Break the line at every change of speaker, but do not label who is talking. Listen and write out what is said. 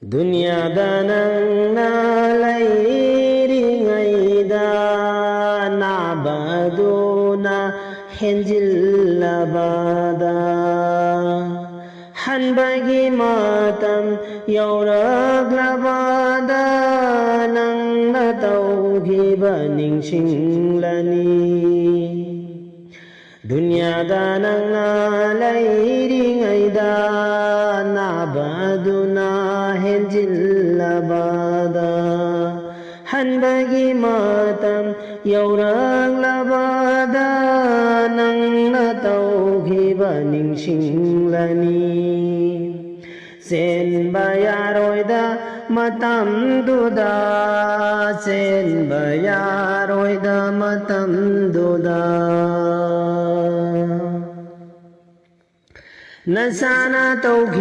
Dunyada nangna layringaida nabaduna henjillabada hanbagi matam yauraglabada nangna tauhiba ningshinglani Dunyada nangna layringaida nabaduna henjillabada hanbagi matam yauraglabada nangna tauhiba ningshinglani senba yaroida matamduda senba yaroida matamduda nasana tauhid